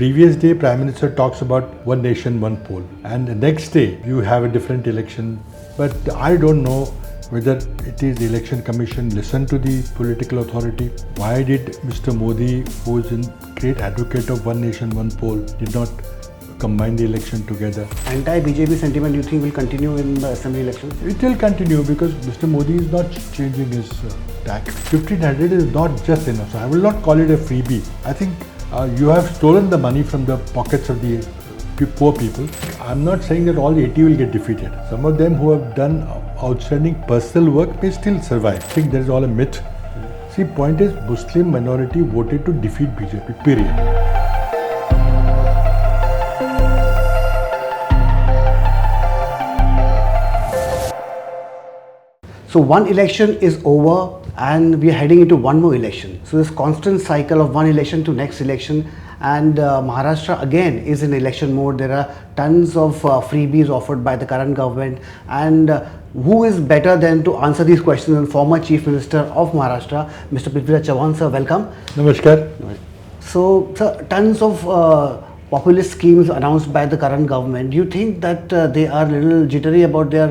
previous day, Prime Minister talks about one nation, one poll, and the next day you have a different election. But I don't know whether it is the Election Commission listened to the political authority. Why did Mr. Modi, who is a great advocate of one nation, one poll, did not combine the election together? Anti-BJP sentiment, you think, will continue in the assembly elections? It will continue because Mr. Modi is not changing his tack. 1500 is not just enough. So I will not call it a freebie. I think you have stolen the money from the pockets of the poor people. I'm not saying that all 80 will get defeated. Some of them who have done outstanding personal work may still survive. I think that is all a myth. See, point is, Muslim minority voted to defeat BJP, period. So one election is over and we are heading into one more election. So this constant cycle of one election to next election, and Maharashtra again is in election mode. There are tons of freebies offered by the current government, and who is better than to answer these questions than former Chief Minister of Maharashtra, Mr. Prithviraj Chavan, sir. Welcome. Namaskar. So, sir, tons of populist schemes announced by the current government. Do you think that they are a little jittery about their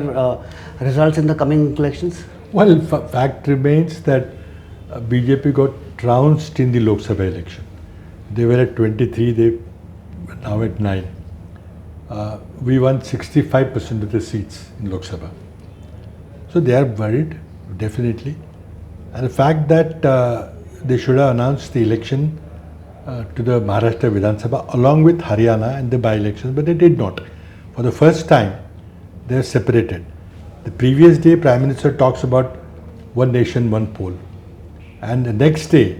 results in the coming elections? Well, fact remains that BJP got trounced in the Lok Sabha election. They were at 23, they are now at 9. We won 65% of the seats in Lok Sabha. So they are worried, definitely. And the fact that they should have announced the election to the Maharashtra Vidhan Sabha along with Haryana and the by-elections, but they did not. For the first time, they are separated. The previous day, Prime Minister talks about one nation, one poll. And the next day,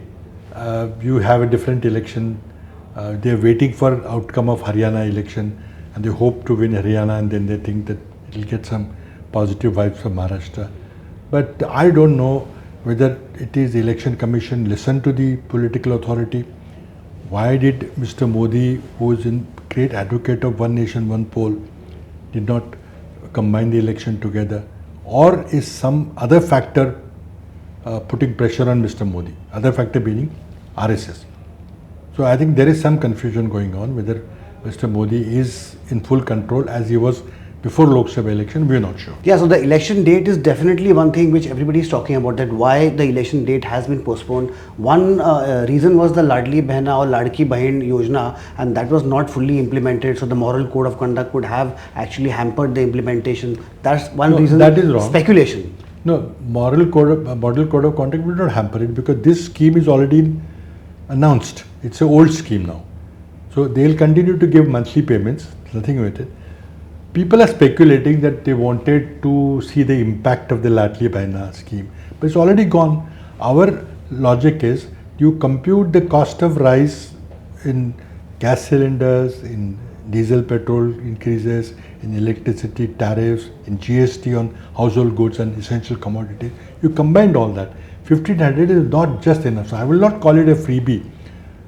you have a different election. They are waiting for outcome of Haryana election and they hope to win Haryana, and then they think that it will get some positive vibes from Maharashtra. But I don't know whether it is the Election Commission listened to the political authority. Why did Mr. Modi, who is a great advocate of one nation, one poll, did not combine the election together? Or is some other factor putting pressure on Mr. Modi? Other factor being RSS. So I think there is some confusion going on whether Mr. Modi is in full control as he was before Lok Sabha election. We are not sure. Yeah, so the election date is definitely one thing which everybody is talking about, that why the election date has been postponed. One reason was the Ladli Behna or Ladki Bahin Yojana, and that was not fully implemented. So the moral code of conduct could have actually hampered the implementation. That's one reason. That is wrong. Speculation. No, model code of conduct will not hamper it because this scheme is already announced. It's an old scheme now. So they will continue to give monthly payments, nothing with it. People are speculating that they wanted to see the impact of the Ladli Behna scheme, but it's already gone. Our logic is you compute the cost of rise in gas cylinders, in diesel petrol increases, in electricity tariffs, in GST on household goods and essential commodities. You combined all that. 1500 is not just enough. So I will not call it a freebie.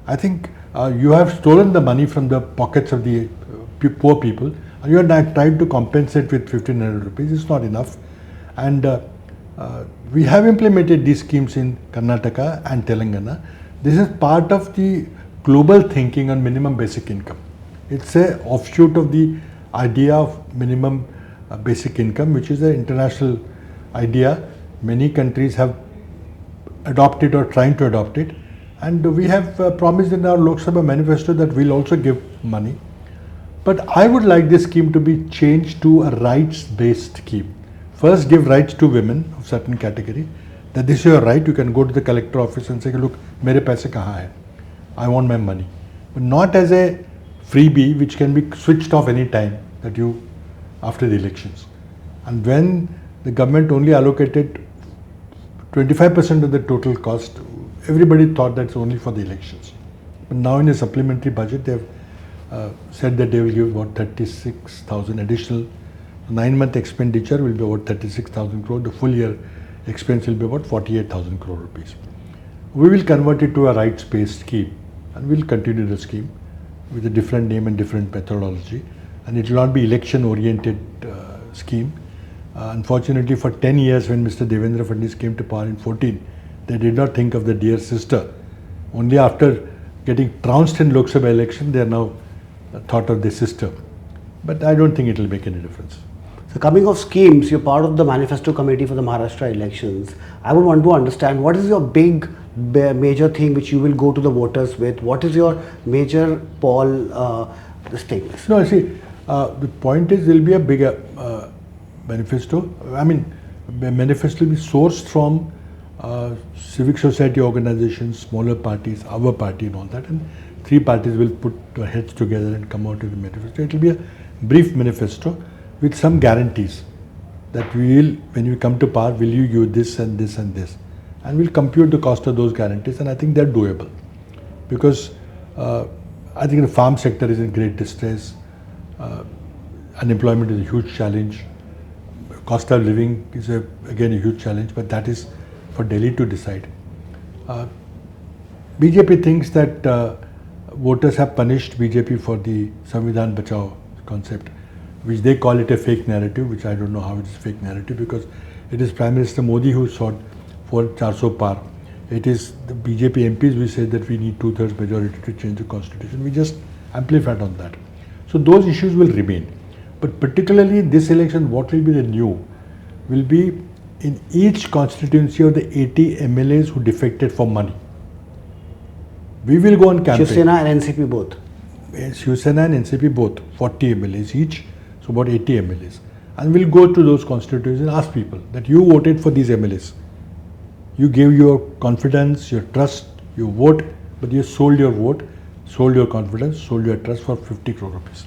I think you have stolen the money from the pockets of the poor people. You are not trying to compensate with 1500 rupees. It's not enough. And we have implemented these schemes in Karnataka and Telangana. This is part of the global thinking on minimum basic income. It's an offshoot of the idea of minimum basic income, which is an international idea. Many countries have adopted or trying to adopt it. And we have promised in our Lok Sabha manifesto that we'll also give money. But I would like this scheme to be changed to a rights-based scheme. First, give rights to women of certain category. That this is your right. You can go to the collector office and say, look, mere paise kahan hai? I want my money. But not as a freebie which can be switched off any time that you after the elections. And when the government only allocated 25% of the total cost, everybody thought that's only for the elections. But now in a supplementary budget, they have said that they will give about 36,000 additional. 9-month expenditure will be about 36,000 crore. The full year expense will be about 48,000 crore rupees. We will convert it to a rights-based scheme and we will continue the scheme with a different name and different methodology. And it will not be election-oriented scheme. Unfortunately, for 10 years when Mr. Devendra Fadnavis came to power in 14, they did not think of the dear sister. Only after getting trounced in Lok Sabha election, they are now thought of their sister. But I don't think it will make any difference. So coming of schemes, you're part of the manifesto committee for the Maharashtra elections. I would want to understand what is your big major thing which you will go to the voters with. What is your major poll this thing? No, see, the point is there will be a bigger manifesto. I mean, manifesto will be sourced from civic society organizations, smaller parties, our party and all that, and three parties will put their heads together and come out with a manifesto. It will be a brief manifesto with some guarantees that we will, when we come to power, will you use this and this and this, and we'll compute the cost of those guarantees, and I think they're doable because I think the farm sector is in great distress, unemployment is a huge challenge, cost of living is again a huge challenge, but that is for Delhi to decide. BJP thinks that voters have punished BJP for the Samvidhan Bachao concept, which they call it a fake narrative, which I don't know how it is a fake narrative because it is Prime Minister Modi who sought for 400 par. It is the BJP MPs who said that we need 2/3 majority to change the constitution. We just amplified on that. So those issues will remain. But particularly in this election, what will be the new will be in each constituency of the 80 MLAs who defected for money. We will go on campaign. Shiv Sena and NCP both. Shiv Sena and NCP both, 40 MLAs each, so about 80 MLAs. And we'll go to those constituencies and ask people that you voted for these MLAs. You gave your confidence, your trust, your vote, but you sold your vote, sold your confidence, sold your trust for 50 crore rupees.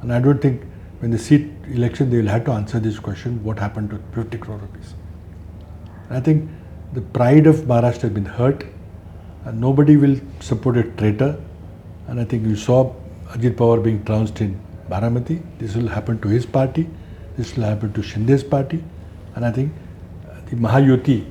And I don't think when the seat election, they will have to answer this question, what happened to 50 crore rupees. And I think the pride of Maharashtra has been hurt and nobody will support a traitor. And I think you saw Ajit Pawar being trounced in Baramati. This will happen to his party. This will happen to Shinde's party. And I think the Mahayuti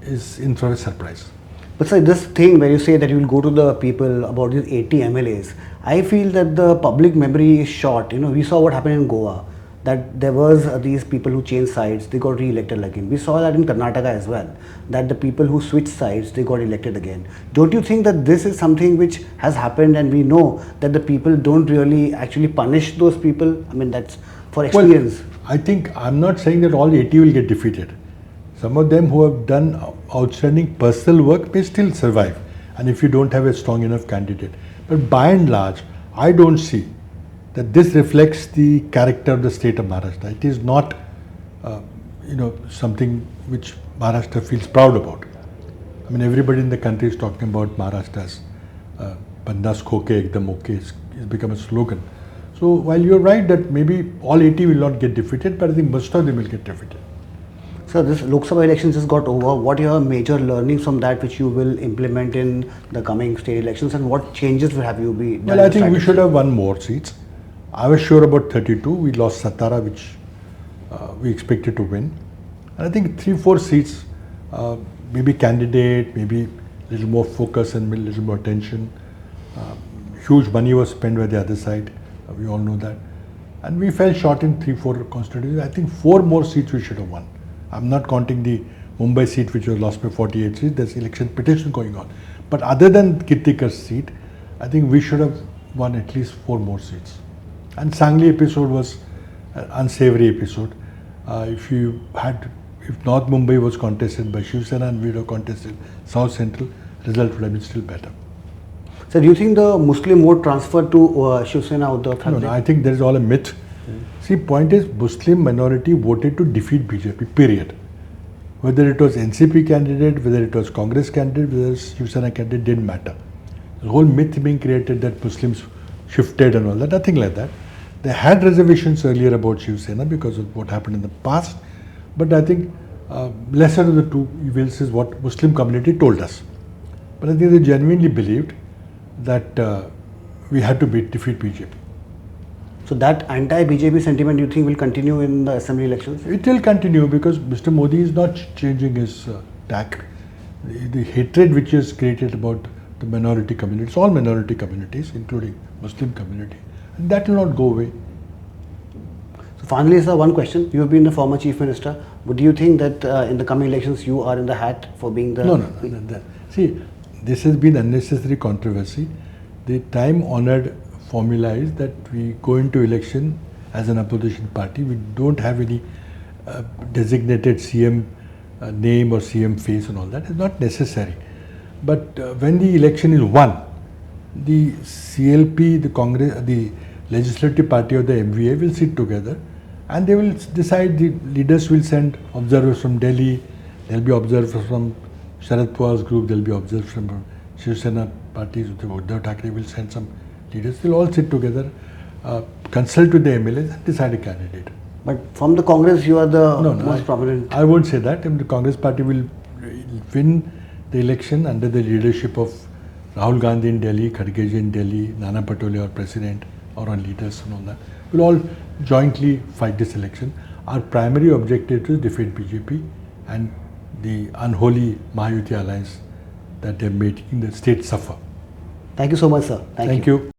is in for a surprise. But sir, this thing where you say that you will go to the people about these 80 MLAs, I feel that the public memory is short. You know, we saw what happened in Goa, that there was these people who changed sides, they got re-elected again. We saw that in Karnataka as well, that the people who switched sides, they got elected again. Don't you think that this is something which has happened and we know that the people don't really actually punish those people? I mean, that's for experience. Well, I think, I'm not saying that all 80 will get defeated. Some of them who have done outstanding personal work may still survive, and if you don't have a strong enough candidate. But by and large, I don't see that this reflects the character of the state of Maharashtra. It is not, something which Maharashtra feels proud about. I mean, everybody in the country is talking about Maharashtra's Bandas Khoke Ekdam Okay. It's become a slogan. So while you're right that maybe all 80 will not get defeated, but I think most of them will get defeated. So this Lok Sabha election just got over. What are your major learnings from that which you will implement in the coming state elections, and what changes will have you be done? Well, I think we should have won more seats. I was sure about 32. We lost Satara, which we expected to win. And I think 3-4 seats, maybe candidate, maybe a little more focus and a little more attention. Huge money was spent by the other side. We all know that. And we fell short in 3-4 constituencies. I think 4 more seats we should have won. I'm not counting the Mumbai seat which was lost by 48 seats. There's election petition going on. But other than Kirtikar's seat, I think we should have won at least 4 more seats. And Sangli episode was an unsavory episode. If North Mumbai was contested by Shiv Sena and we would have contested South Central, result would have been still better. So do you think the Muslim vote transferred to Shiv Sena or the No, I think there is all a myth. See, point is, Muslim minority voted to defeat BJP, period. Whether it was NCP candidate, whether it was Congress candidate, whether it was Shiv Sena candidate, didn't matter. The whole myth being created that Muslims shifted and all that, nothing like that. They had reservations earlier about Shiv Sena because of what happened in the past, but I think lesser of the two evils is what Muslim community told us. But I think they genuinely believed that we had to defeat BJP. So that anti-BJP sentiment, you think, will continue in the assembly elections? It will continue because Mr. Modi is not changing his tack. The hatred which is created about the minority communities, all minority communities, including Muslim community, and that will not go away. So finally, sir, one question. You have been the former chief minister. But do you think that in the coming elections you are in the hat for being the... No. See, this has been unnecessary controversy. The time-honored formula is that we go into election as an opposition party. We don't have any designated CM name or CM face and all that. It's not necessary. But when the election is won, the CLP, the Congress, the legislative party of the MVA will sit together and they will decide. The leaders will send observers from Delhi. There will be observers from Sharad Pawar's group. There will be observers from Shiv Sena parties. Uddhav Thackeray will send some leaders. They'll all sit together, consult with the MLAs and decide a candidate. But from the Congress, you are the most I, prominent. I won't say that. The Congress party will win the election under the leadership of Rahul Gandhi in Delhi, Kharge in Delhi, Nana Patole or president or on leaders and all that. We'll all jointly fight this election. Our primary objective is defeat BJP and the unholy Mahayuti alliance that they're making the state suffer. Thank you so much, sir. Thank you.